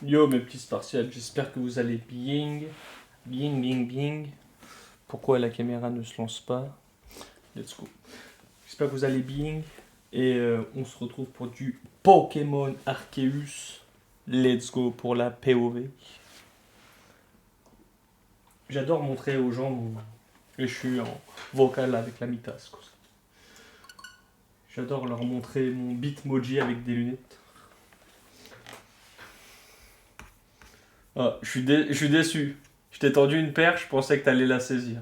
Yo mes petits spartiates, j'espère que vous allez bien. Bien, bien, bien. Pourquoi la caméra ne se lance pas? Let's go. J'espère que vous allez bien. Et on se retrouve pour du Pokémon Arceus. Let's go pour la POV. J'adore montrer aux gens et je suis en vocal avec la mitasse. J'adore leur montrer mon Bitmoji avec des lunettes. Ah, je suis déçu. Je t'ai tendu une perche, je pensais que t'allais la saisir.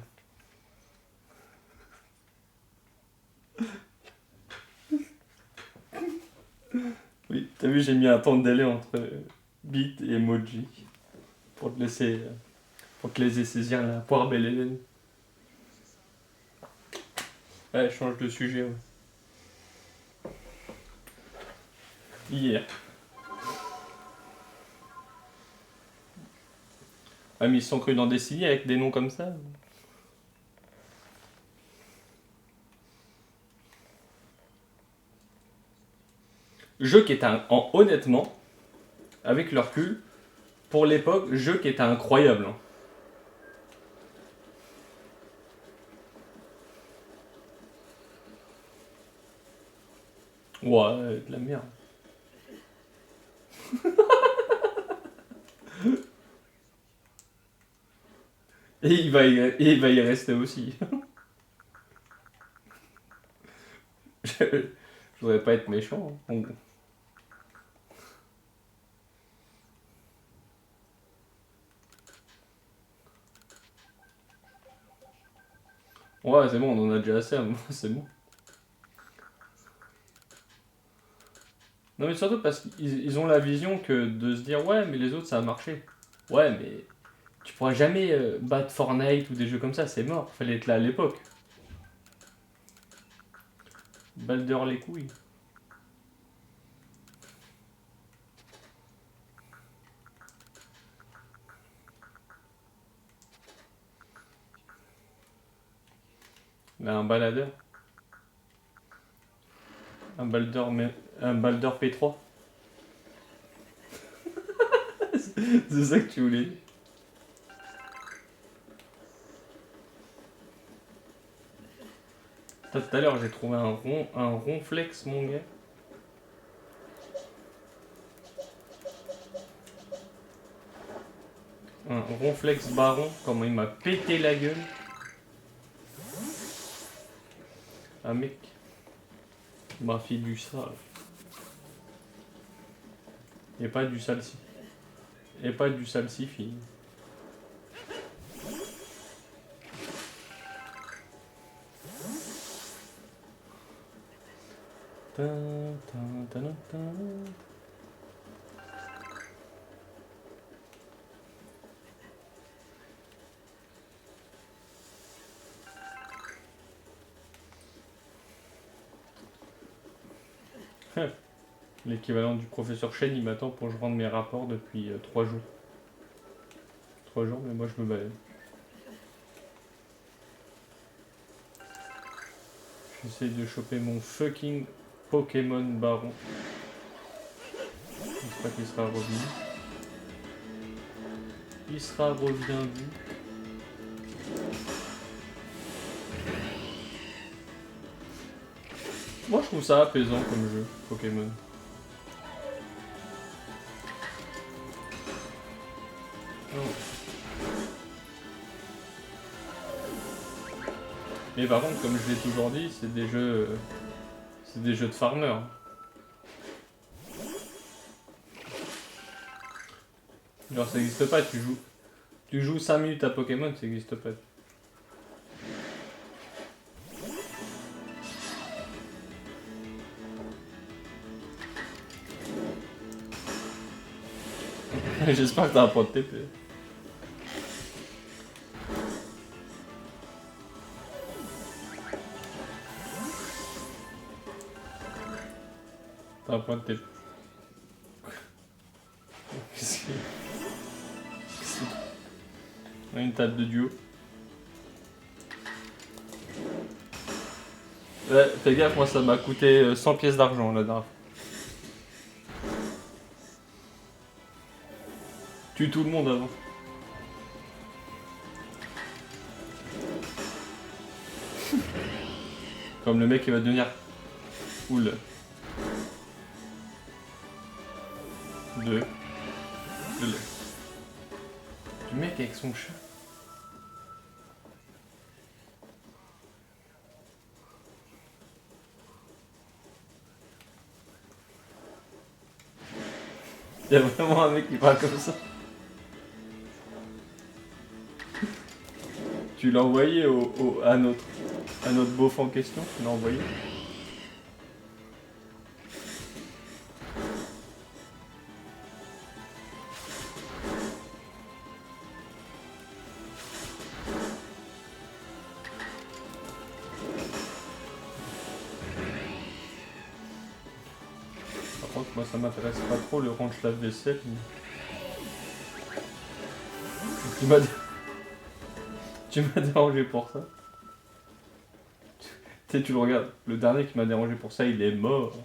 Oui, t'as vu, j'ai mis un temps de délai entre bit et emoji pour te laisser, pour te laisser saisir la poire belle Hélène. Ouais, je change de sujet, ouais. Hier. Ah, mais ils se sont crus dans des signes avec des noms comme ça. Jeu qui était honnêtement, avec le recul, pour l'époque, jeu qui était incroyable. Hein. Ouais, de la merde. Et il va y rester aussi. Je voudrais pas être méchant. Hein. Ouais, c'est bon, on en a déjà assez, c'est bon. Non mais surtout parce qu'ils ont la vision que de se dire ouais mais les autres ça a marché. Ouais mais tu pourras jamais battre Fortnite ou des jeux comme ça, c'est mort, fallait être là à l'époque. Balder les couilles. Mais un baladeur. Un Balder, un Balder P3. C'est ça que tu voulais dire. Tout à l'heure j'ai trouvé un ronflex mon gars. Un ronflex baron, comment il m'a pété la gueule. Un mec m'a fait du sale. Et pas du salsi. Et pas du salsifis. Ta, ta, ta, ta, ta. L'équivalent du professeur Chen, il m'attend pour que je rende mes rapports depuis 3 jours. 3 jours, mais moi je me balade. J'essaie de choper mon fucking Pokémon Baron. J'espère qu'il sera revenu. Il sera revenu. Moi je trouve ça apaisant comme jeu, Pokémon. Mais par contre, comme je l'ai toujours dit, c'est des jeux de farmer. Genre ça n'existe pas, tu joues 5 minutes à Pokémon, ça n'existe pas. J'espère que t'as un point de TP. T'as un point de TP. Une table de duo. Ouais, fais gaffe, moi ça m'a coûté 100 pièces d'argent la dernière fois. Tue tout le monde avant. Comme le mec qui va devenir cool. 2. Le mec avec son chat. Il y a vraiment un mec qui parle comme ça. Tu l'as envoyé à notre beauf en question, tu l'as envoyé. Par contre, moi ça m'intéresse pas trop le range lave-vaisselle. Mais... Tu m'as dérangé pour ça. Tu sais, tu le regardes. Le dernier qui m'a dérangé pour ça, il est mort.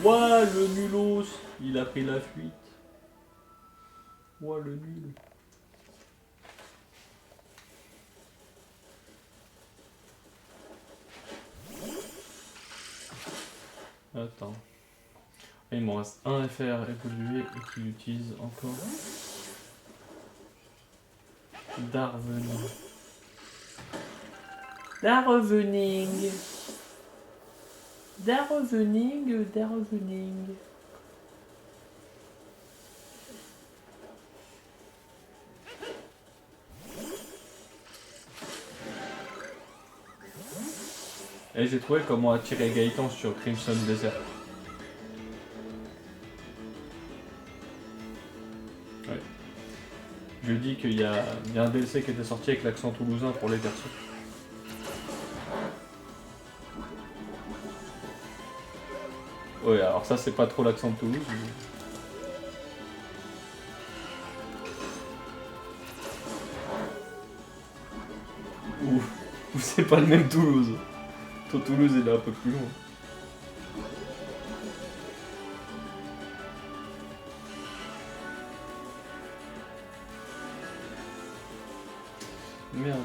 Ouah, le nulos, il a pris la fuite. Ouah, le nul. Attends. Il m'en reste un FR évolué et qui utilise encore. Darvening. Darvening. Darvening, Darvening. Et j'ai trouvé comment attirer Gaëtan sur Crimson Desert. Ouais. Je dis qu'il y a un DLC qui était sorti avec l'accent toulousain pour les persos. Ouais, alors ça c'est pas trop l'accent de Toulouse. Mais... Ou c'est pas le même Toulouse. Toi, Toulouse il est un peu plus loin. Merde.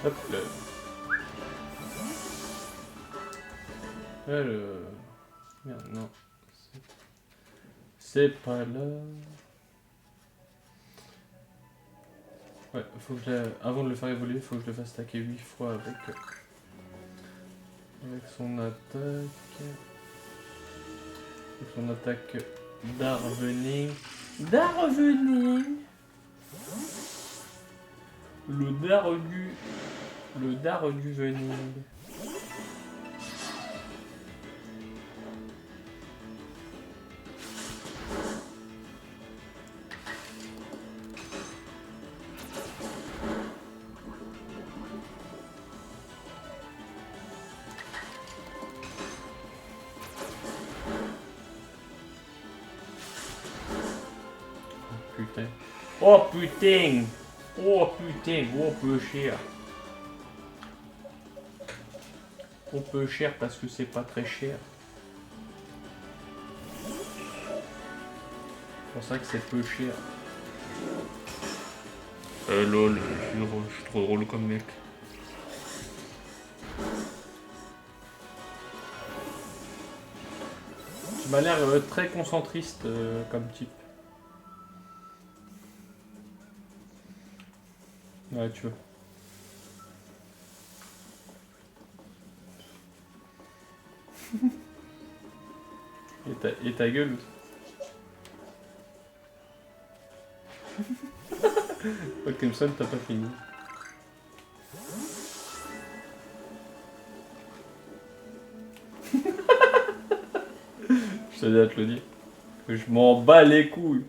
Hop là. Alors... Merde, non. C'est pas là. Ouais, faut que je la... Avant de le faire évoluer, faut que je le fasse attaquer 8 fois avec son attaque. Avec son attaque Darvening. Darvening. Le dard du vening. Putain. Oh putain. Oh putain, oh peu cher. Oh peu cher parce que c'est pas très cher. pour ça que c'est peu cher. Lol, je suis trop drôle comme mec. Tu m'as l'air très concentriste comme type. Ouais, tu vois. Et ta gueule aussi. Pokémon, t'as pas fini. Je tenais à te le dire. Je m'en bats les couilles.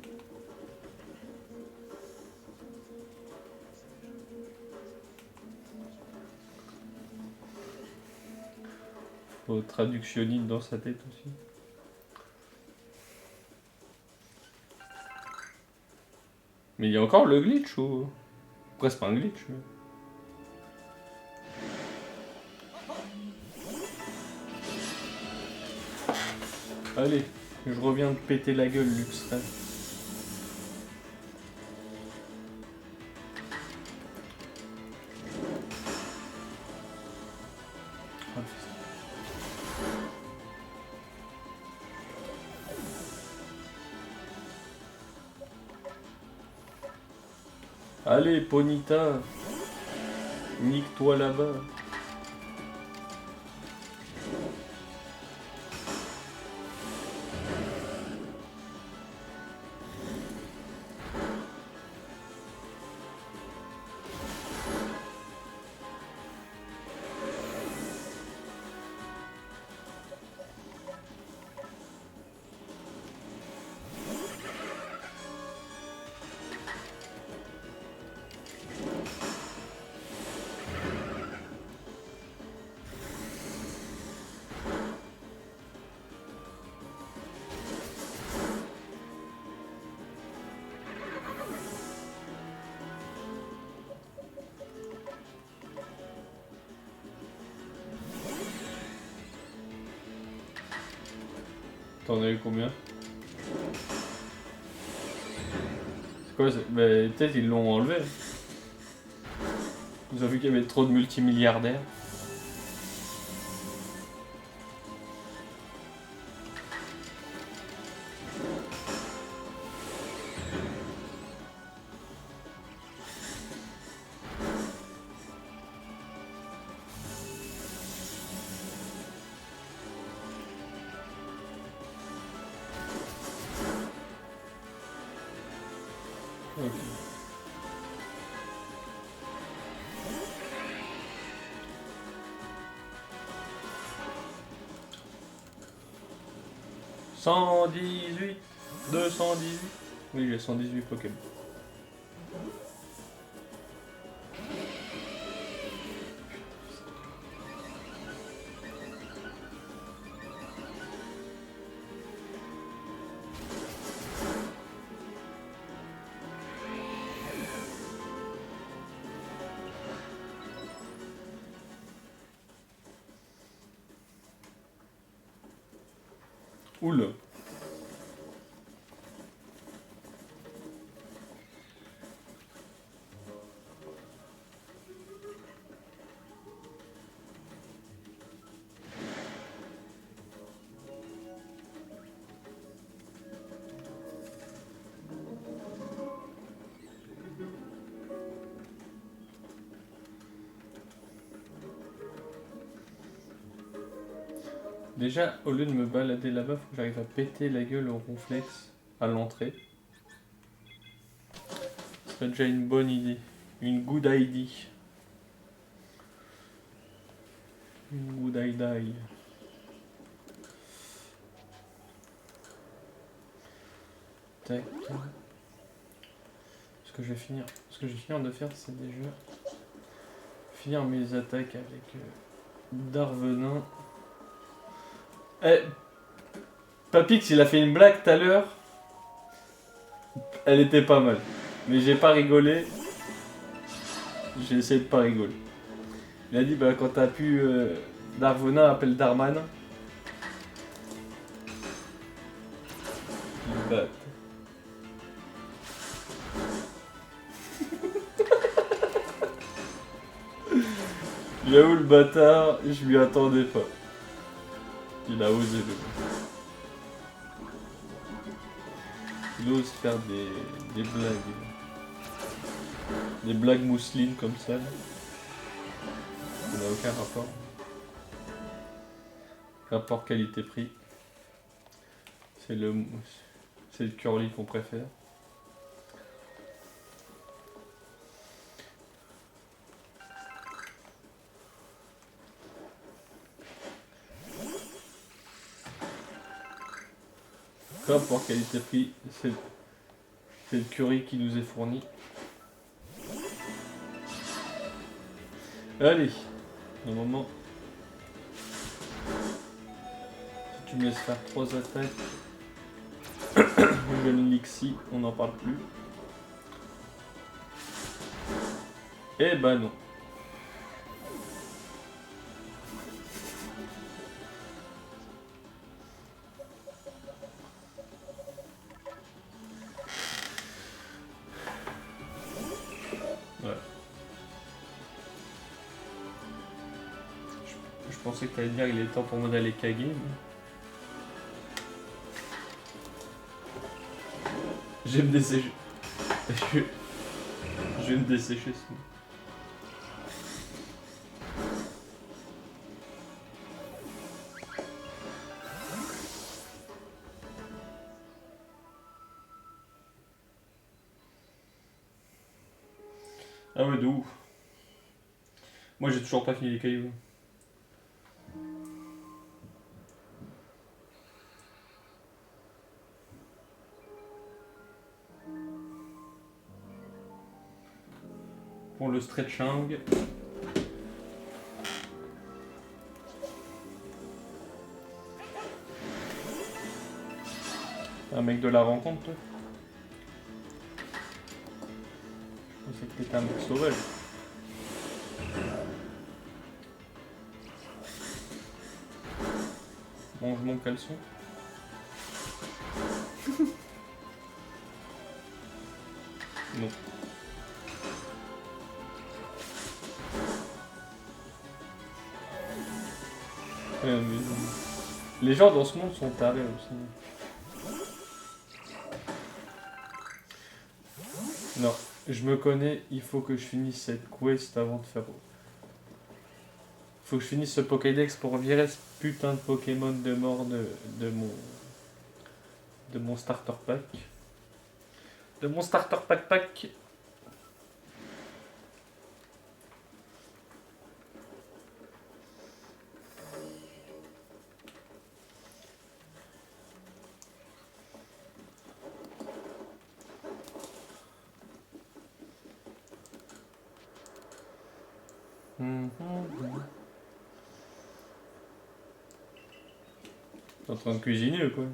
Faut traductionniste dans sa tête aussi. Mais il y a encore le glitch ou... Après c'est pas un glitch. Mais... Allez, je reviens de péter la gueule, Luxray. Allez, Ponita, nique-toi là-bas. T'en as eu combien? C'est quoi? Mais peut-être ils l'ont enlevé. Ils ont vu qu'il y avait trop de multimilliardaires. Ok. « 118, 218. Oui, j'ai 118 Pokémon. Oula. Déjà, au lieu de me balader là-bas, faut que j'arrive à péter la gueule au ronflex à l'entrée. Ce serait déjà une bonne idée. Une good idea. Une good idea. Tac. Ce que je vais finir de faire, c'est déjà finir mes attaques avec Darvenin. Eh, Papix, il a fait une blague tout à l'heure. Elle était pas mal. Mais j'ai pas rigolé. J'ai essayé de pas rigoler. Il a dit, bah quand t'as pu... Darvenin appelle Darman. Bah. J'avoue, le bâtard, je m'y attendais pas. Il a osé, le gars. Il ose faire des blagues. Des blagues mousselines comme ça. Là. Ça n'a aucun rapport. Rapport qualité-prix. C'est le curly qu'on préfère. Rapport qualité-prix, c'est le curry qui nous est fourni. Allez, normalement, si tu me laisses faire 3 attaques, je gagne l'Ixi, on n'en parle plus. Eh ben non. Ouais. Je pensais que t'allais dire qu'il est temps pour moi d'aller caguer. Mais... je vais me dessécher. Je vais me dessécher sinon. Ah ouais, de ouf. Moi j'ai toujours pas fini les cailloux. Pour le stretching. Un mec de la rencontre, toi. Je pensais que t'étais un mec sauvage. Mange mon caleçon. Non. Mais... les gens dans ce monde sont tarés aussi. Non, je me connais, il faut que je finisse cette quest avant de faire... faut que je finisse ce Pokédex pour virer ce putain de Pokémon de mort de mon starter pack. De mon starter pack. T'es en train de cuisiner ou quoi?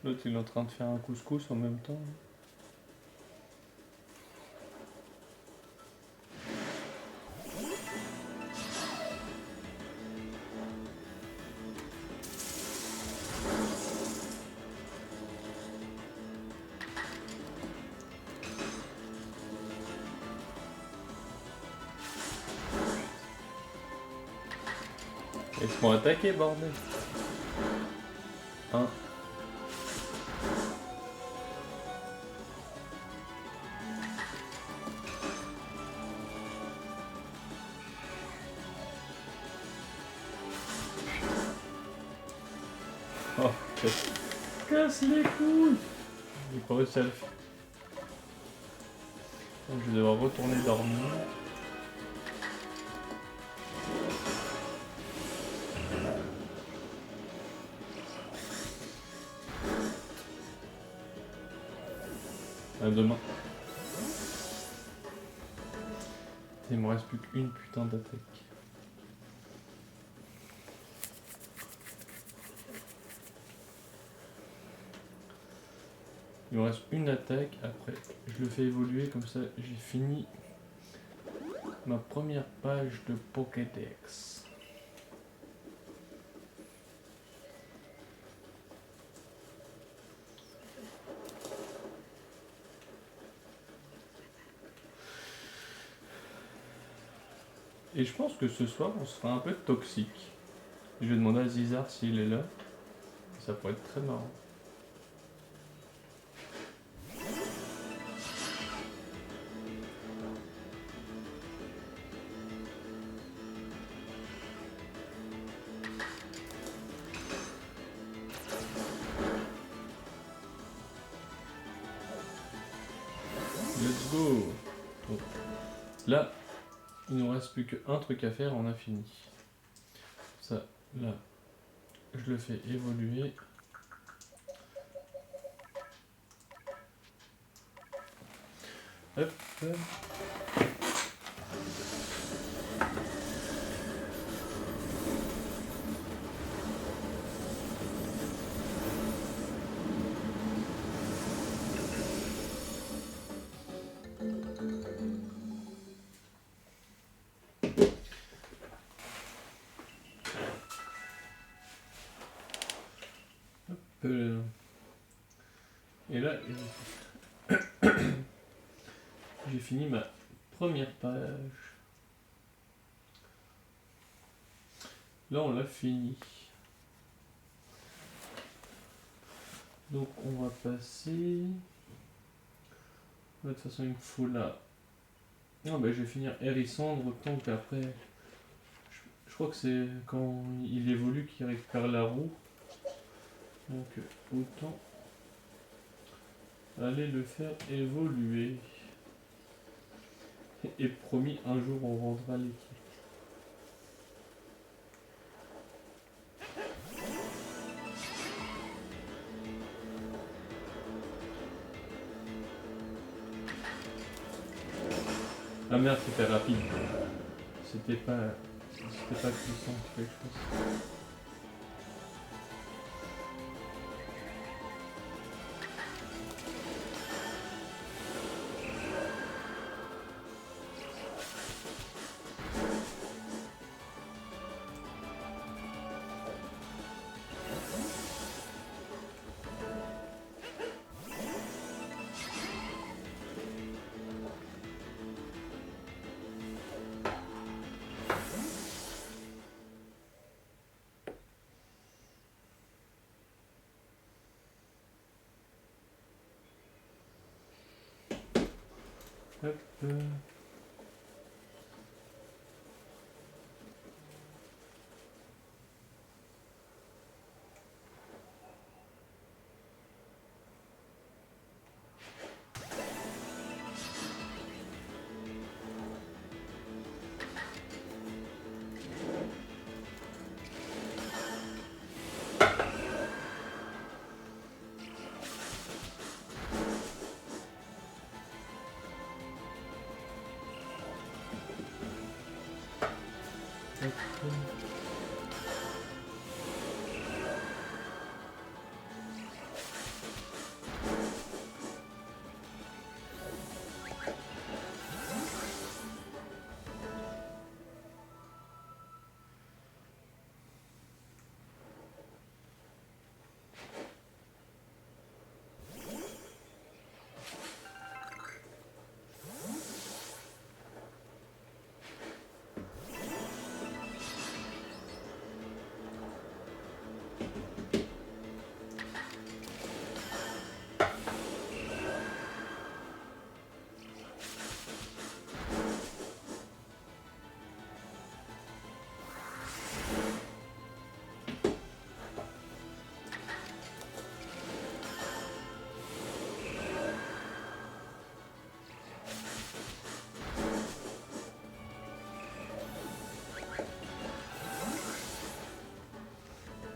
L'autre il est en train de faire un couscous en même temps. Ils se font attaquer, bordel. Hein? Oh, casse les couilles! J'ai pas réussi à le faire. Donc, je vais devoir retourner dormir. À demain. Il me reste plus qu'une putain d'attaque. Il me reste une attaque, après je le fais évoluer, comme ça j'ai fini ma première page de Pokédex. Et je pense que ce soir, on sera un peu toxique. Je vais demander à Zizar s'il est là. Ça pourrait être très marrant. Let's go. Bon. Là, il nous reste plus qu'un truc à faire, on a fini. Ça, là, je le fais évoluer. Hop. Et là, j'ai fini ma première page. Là, on l'a fini. Donc, on va passer. De toute façon, il me faut là. Non, ben, je vais finir Hérissandre tant qu'après. Je crois que c'est quand il évolue qu'il récupère la roue. Donc, autant aller le faire évoluer. Et promis, un jour, on rendra l'équipe. Ah merde, c'était rapide. C'était pas puissant, quelque chose. Hop.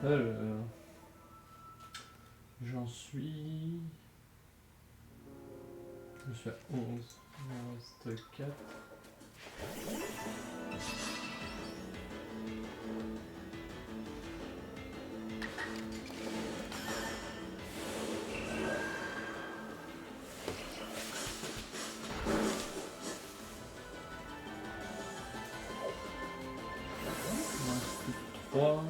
Alors, j'en suis. Je suis à 11. Il m'en reste 4. Il m'en reste plus que 3.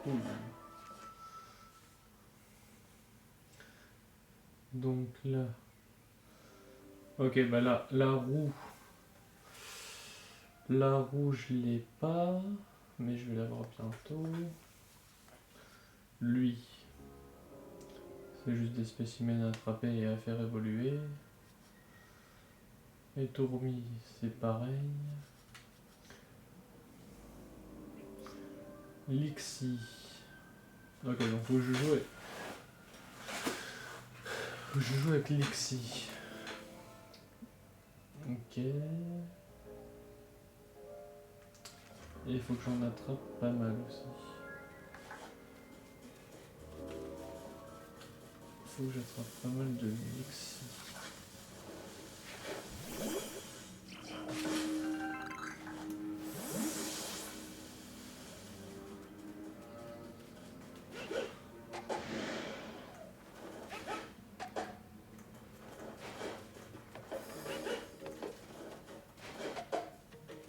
cool. Donc là... Ok, bah là, la roue... La roue, je l'ai pas, mais je vais l'avoir bientôt. Lui, c'est juste des spécimens à attraper et à faire évoluer. Et Tourmi, c'est pareil. Lixi. Ok, donc faut que je joue avec... Faut que je joue avec Lixi. Ok. Et il faut que j'en attrape pas mal aussi. Faut que j'attrape pas mal de Lixi.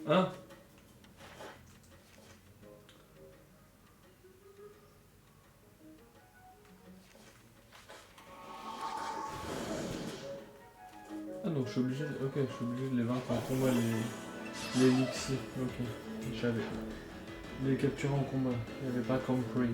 Hein? Ah donc je suis obligé de... Ok, je suis obligé de les vaincre en combat les Lixi. Ok, j'avais les capturer en combat. Il n'y avait pas compris.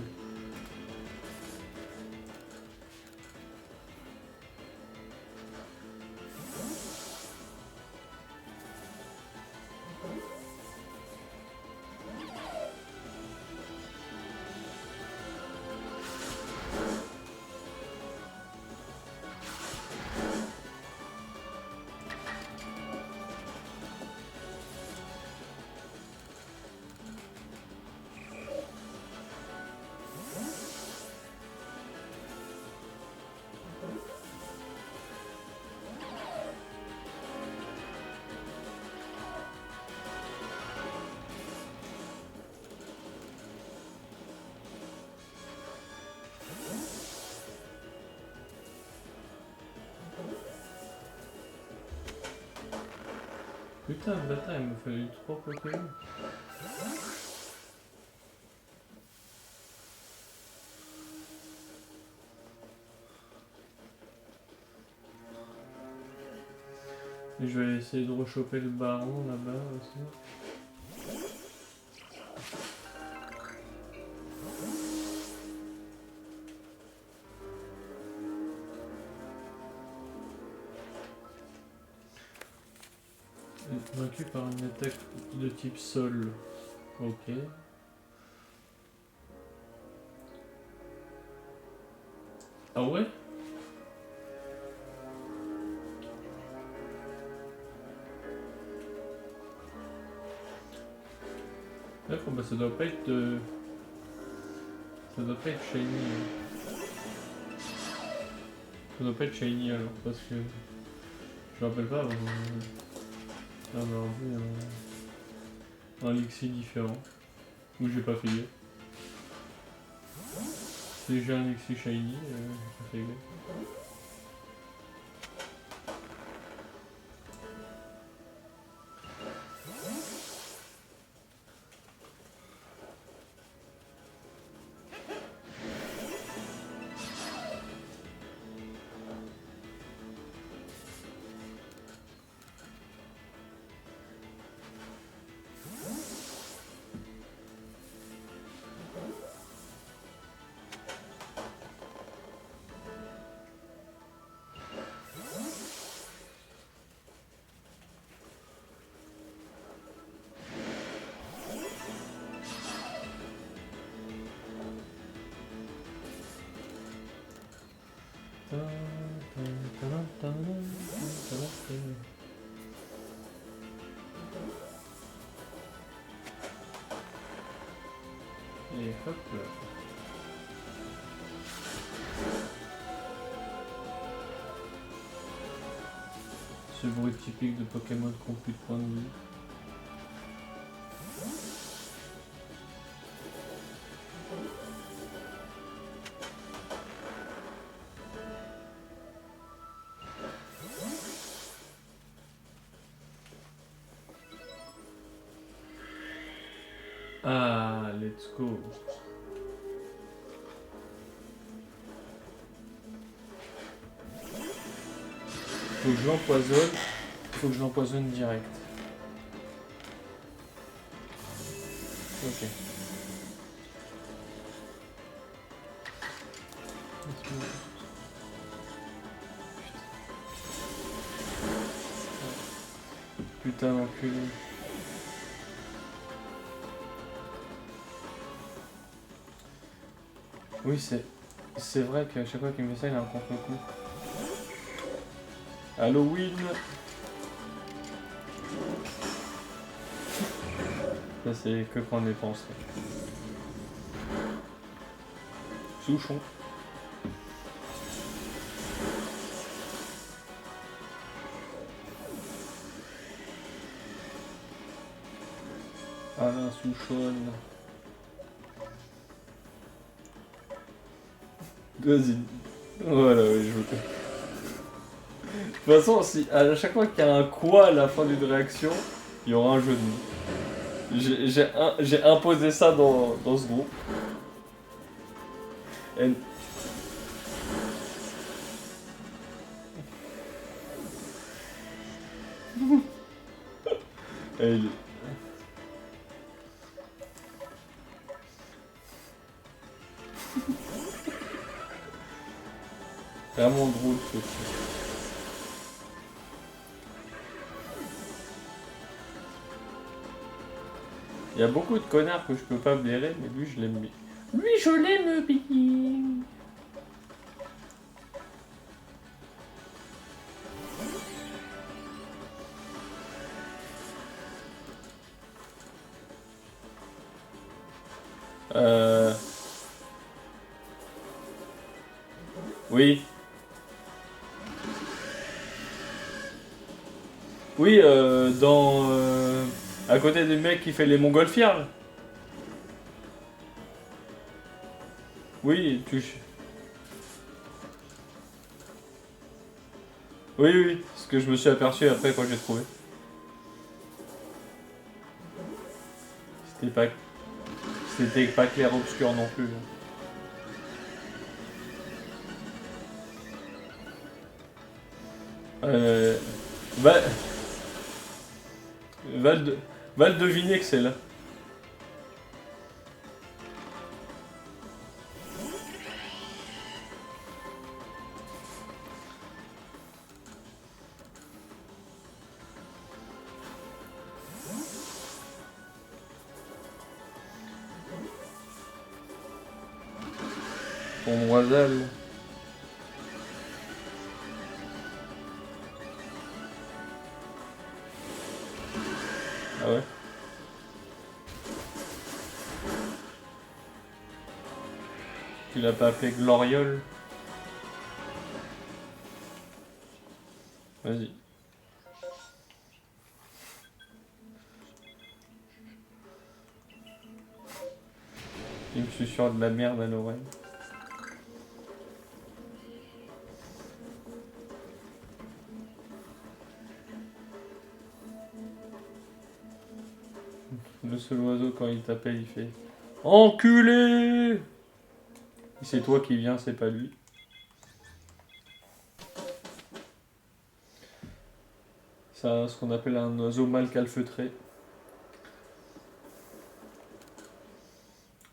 Putain, le bâtard, il m'a fallu 3 Pokémon. Et je vais essayer de rechoper le baron là-bas aussi. Vaincu par une attaque de type sol. Ok. Ah ouais? D'accord, bah ça doit pas être... Ça doit pas être shiny. Ça doit pas être shiny alors, parce que... Je me rappelle pas avoir vu un Lixi différent. Ou j'ai pas fait gaffe. Si j'ai un Lixi shiny, j'ai pas fait gaffe. Et hop là. Ce bruit typique de Pokémon qui n'ont plus de points de vie. Ah, let's go. Faut que je l'empoisonne. Faut que je l'empoisonne direct. Ok. Putain d'enculé. Oui, c'est vrai qu'à chaque fois qu'il me fait ça, il a un contre-coup. Halloween. Ça, c'est que quand on dépense. Souchon. Alain Souchonne. Vas-y. Voilà, oui, je veux. De toute façon, si, à chaque fois qu'il y a un quoi à la fin d'une réaction, il y aura un jeu de mots. J'ai imposé ça dans ce groupe. Et... Et... Vraiment drôle ce truc. Il y a beaucoup de connards que je peux pas blairer, mais lui je l'aime bien. Lui je l'aime bien. Oui. Oui, à côté du mec qui fait les montgolfières. Là. Oui, tu... Oui, oui, ce que je me suis aperçu après quand j'ai trouvé. C'était pas... C'était pas clair obscur non plus. Euh... Va... Va le, va le deviner que c'est là. Ton oiselle. Ah ouais. Tu l'as pas appelé Gloriole? Vas-y. Il me susurre de la merde à l'oreille. Le seul oiseau quand il t'appelle il fait Enculé. C'est toi qui viens, c'est pas lui. C'est ce qu'on appelle un oiseau mal calfeutré.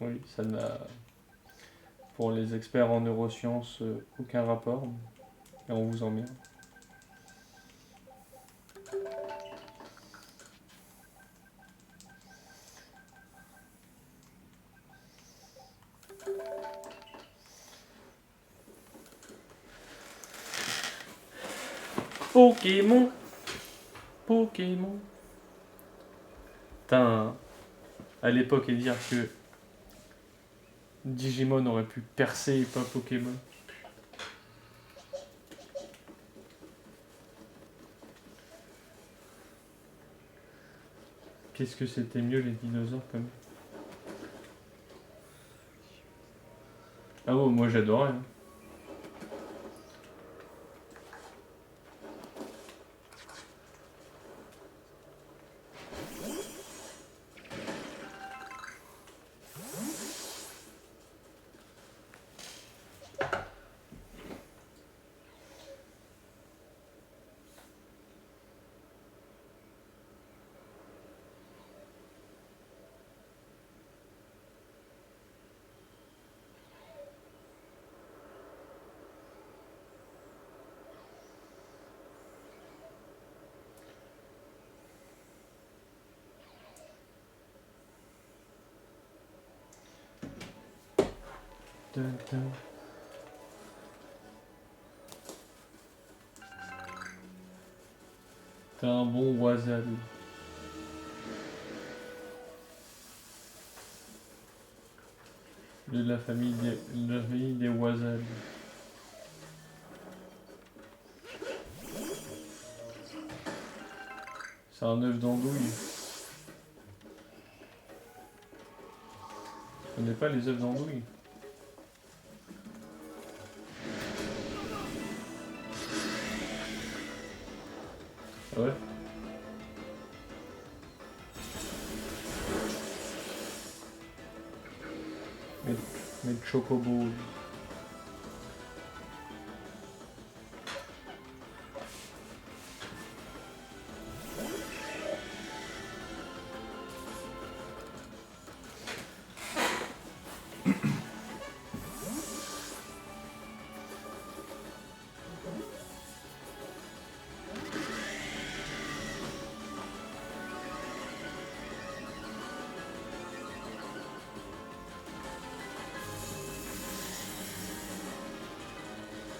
Oui, ça n'a, pour les experts en neurosciences, aucun rapport. Et on vous emmerde. Pokémon. Pokémon. Putain, à l'époque, et dire que Digimon aurait pu percer et pas Pokémon. Qu'est-ce que c'était mieux les dinosaures quand même. Ah bon, moi j'adorais. Hein. T'es un bon wasabi. De la famille des wasabi. C'est un œuf d'andouille. Tu connais pas les œufs d'andouille? Ah ouais? Mais de chocobo.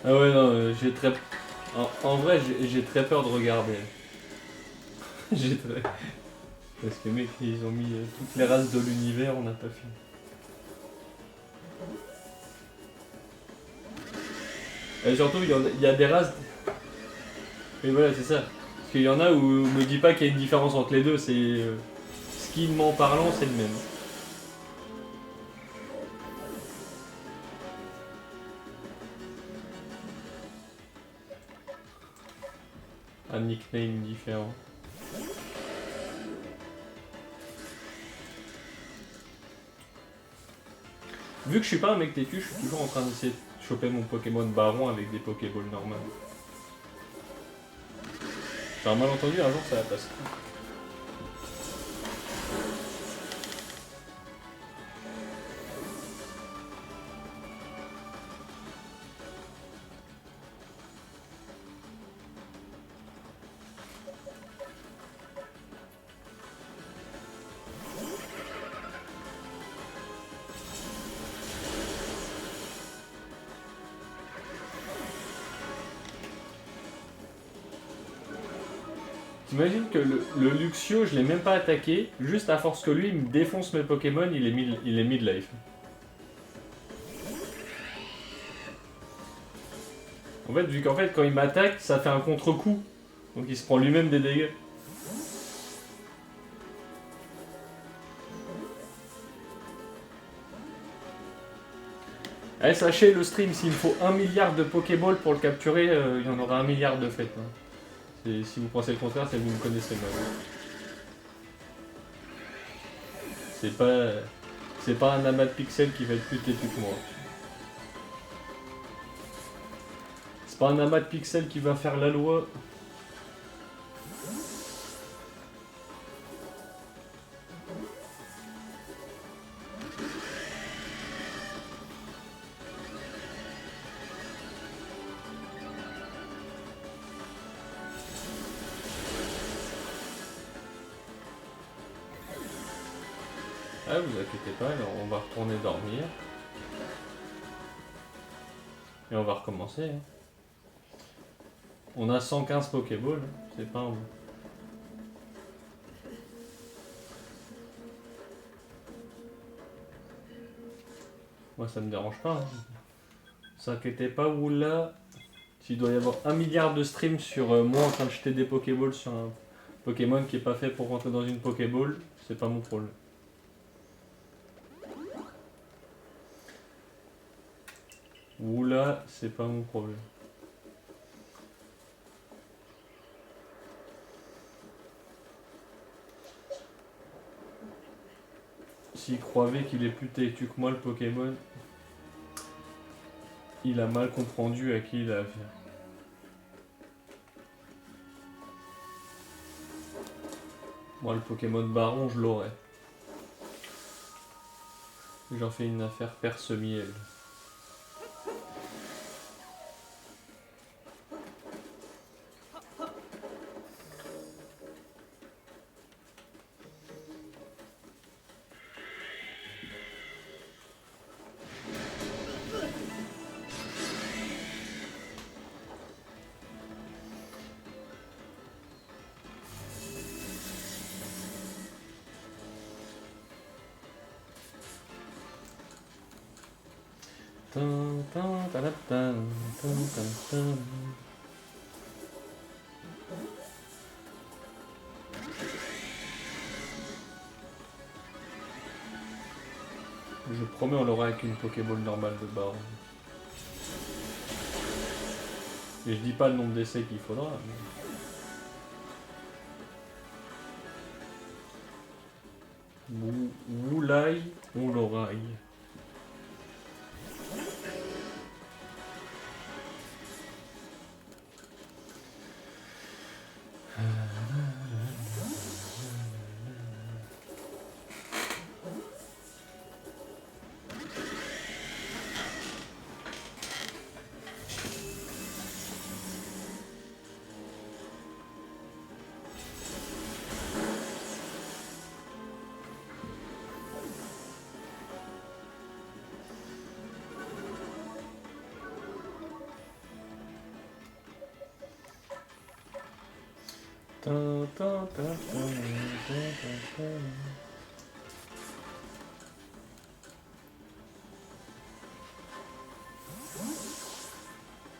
Ah ouais, non, j'ai très... En vrai, j'ai très peur de regarder. J'ai très... Parce que mec, ils ont mis toutes les races de l'univers, on n'a pas fini. Et surtout, il y a des races... Mais voilà, c'est ça. Parce qu'il y en a où me dis pas qu'il y a une différence entre les deux, c'est... Skinnement parlant, c'est le même. Un nickname différent. Vu que je suis pas un mec têtu, je suis toujours en train d'essayer de choper mon Pokémon Baron avec des Pokéballs normales. J'ai un malentendu, un jour ça va passer. T'imagines que le Luxio, je l'ai même pas attaqué, juste à force que lui il me défonce mes Pokémon, il est mid-life. En fait, vu qu'en fait, quand il m'attaque, ça fait un contre-coup. Donc il se prend lui-même des dégâts. Allez, sachez le stream, s'il faut 1 milliard de Pokéballs pour le capturer, il y en aura 1 milliard de fait. Hein. Si vous pensez le contraire, c'est que vous me connaissez mal. C'est pas un amas de pixels qui va être plus têtu que moi. C'est pas un amas de pixels qui va faire la loi. Ah, vous inquiétez pas, alors on va retourner dormir. Et on va recommencer. Hein. On a 115 Pokéballs, c'est pas un bon. Moi ça me dérange pas. Hein. Ne vous inquiétez pas, oula. S'il doit y avoir 1 milliard de streams sur moi en train de jeter des Pokéballs sur un Pokémon qui est pas fait pour rentrer dans une Pokéball, c'est pas mon problème. Oula, c'est pas mon problème. S'il croyait qu'il est plus têtu que moi le Pokémon, il a mal comprendu à qui il a affaire. Moi le Pokémon Baron je l'aurais. J'en fais une affaire perce-miel. Tan, tan, tan, tan, tan, tan, tan. Je promets, on l'aura avec une Pokéball normale de Baron. Et je dis pas le nombre d'essais qu'il faudra. Mais... Woolai, on l'aura.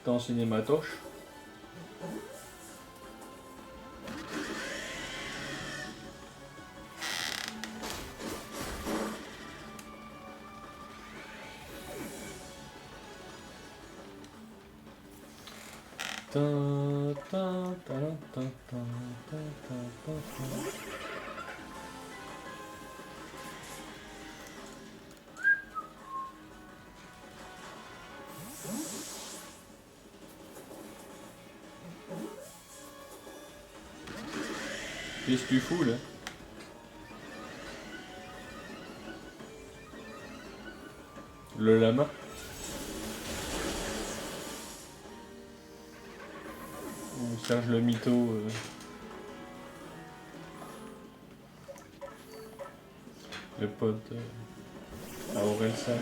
Dans Cinématoche. Qu'est-ce que tu fous là? Le lama? Ou Serge le mytho? Le pote à Orelsan.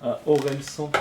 À Orelsan.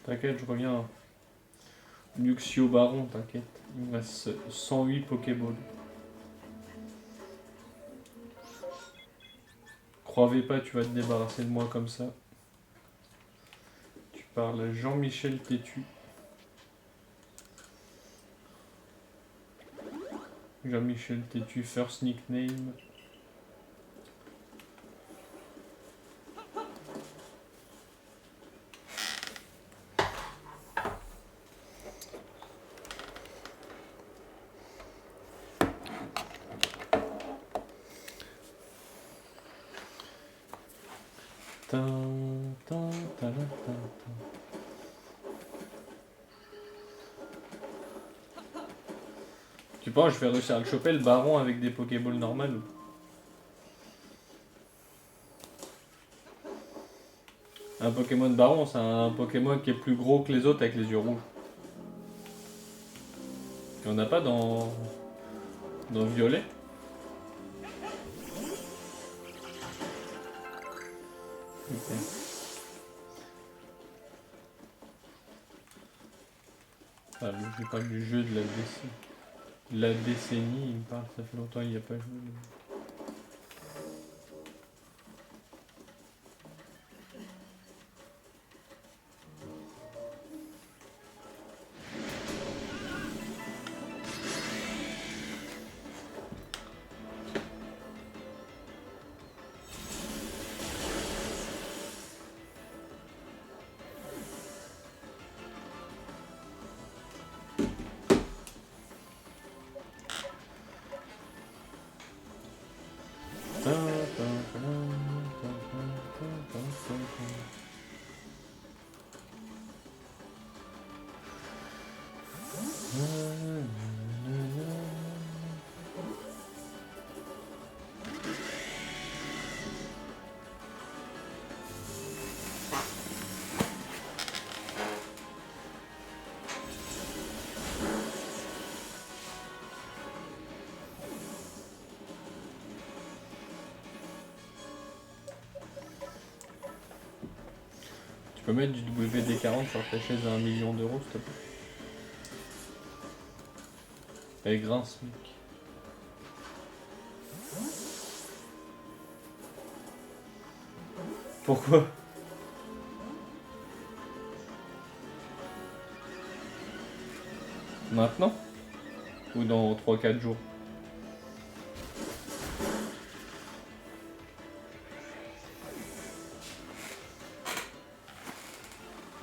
T'inquiète, je reviens. Luxio Baron, t'inquiète. Il me reste 108 Pokéballs. Croyez pas, tu vas te débarrasser de moi comme ça. Tu parles à Jean-Michel Tétu. Jean-Michel Tétu, first nickname. Tu penses que je vais réussir à le choper le baron avec des Pokéballs normales? Un Pokémon baron, c'est un Pokémon qui est plus gros que les autres avec les yeux rouges. Il n'y en a pas dans Violet? Ok. Ah, je parle du jeu de la décennie, il me parle, ça fait longtemps qu'il n'y a pas joué. Tu peux mettre du WD-40 sur ta chaise à 1 million d'euros, s'il te plaît. Elle grince, mec. Pourquoi? Maintenant? Ou dans 3-4 jours?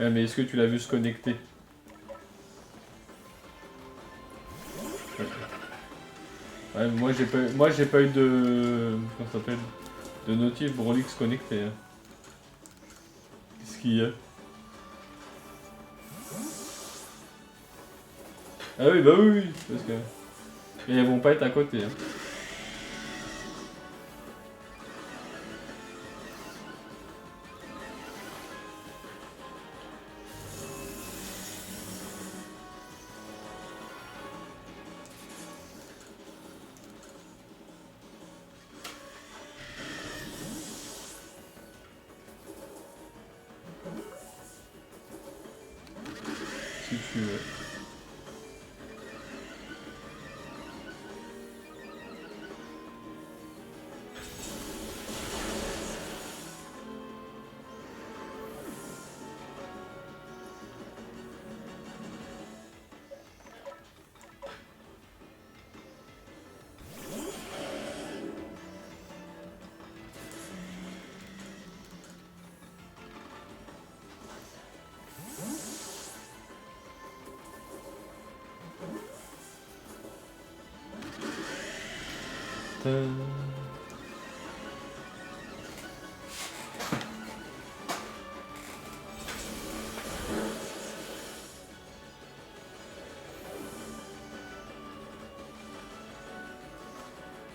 Ah, mais est-ce que tu l'as vu se connecter? Ouais, moi j'ai pas eu de. Comment ça s'appelle? De notif Brolix connecté. Hein. Qu'est-ce qu'il y a? Ah oui, bah oui, parce que. Et elles vont pas être à côté. Hein. Si tu veux.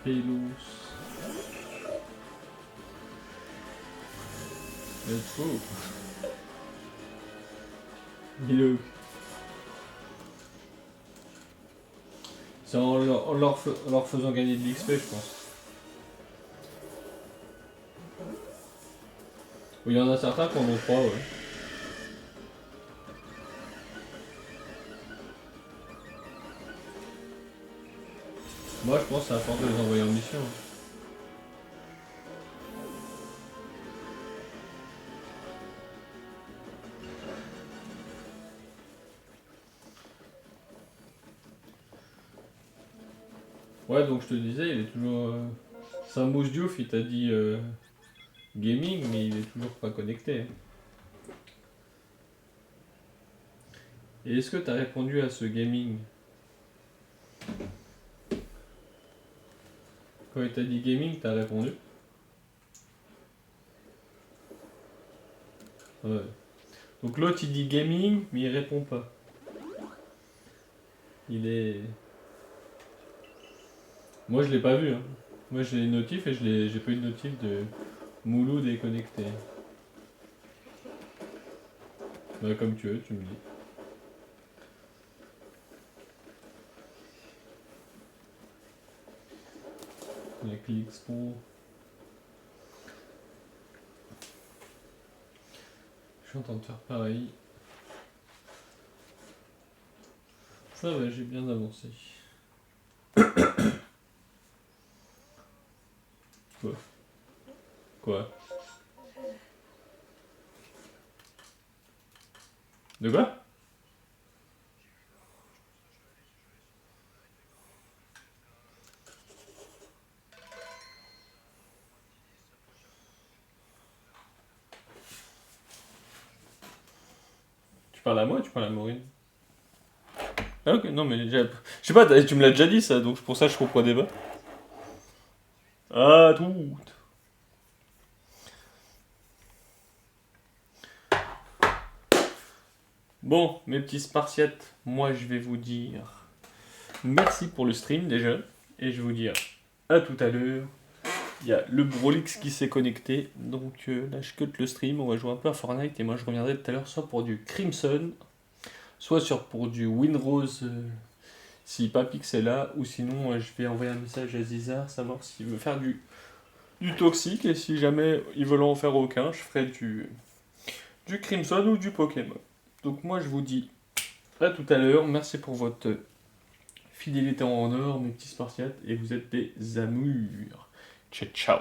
Pelos. Let's go. Hello. C'est en leur faisant gagner de l'XP, je pense. Oui, il y en a certains qui en ont 3, ouais. Moi, je pense que c'est à force de les envoyer en mission. Ouais, donc je te disais, il est toujours. C'est un mousse Diouf, il t'a dit gaming, mais il est toujours pas connecté. Hein. Et est-ce que t'as répondu à ce gaming? Quand il t'a dit gaming, t'as répondu? Ouais. Donc l'autre il dit gaming, mais il répond pas. Il est. Moi je l'ai pas vu. Hein. Moi j'ai les notifs et j'ai pas eu de notif de Moulou déconnecté. Bah comme tu veux, tu me dis. Avec l'Expo. Je suis en train de faire pareil. Ça va, j'ai bien avancé. Quoi? Quoi? De quoi? Tu parles à moi ou tu parles à Maureen? Ah ok, non mais je sais pas, tu me l'as déjà dit ça, donc pour ça je comprenais pas. Ah tout. Bon, mes petits spartiates, moi je vais vous dire merci pour le stream déjà, et je vais vous dire à tout à l'heure. Il y a le Brolix qui s'est connecté, donc là je cut le stream, on va jouer un peu à Fortnite, et moi je reviendrai tout à l'heure soit pour du Crimson, soit pour du Winrose si Papix est là, ou sinon je vais envoyer un message à Zizar, savoir s'il veut faire du toxique, et si jamais ils veulent en faire aucun, je ferai du Crimson ou du Pokémon. Donc moi je vous dis à tout à l'heure, merci pour votre fidélité en or mes petits Spartiates, et vous êtes des amours. Ciao ciao.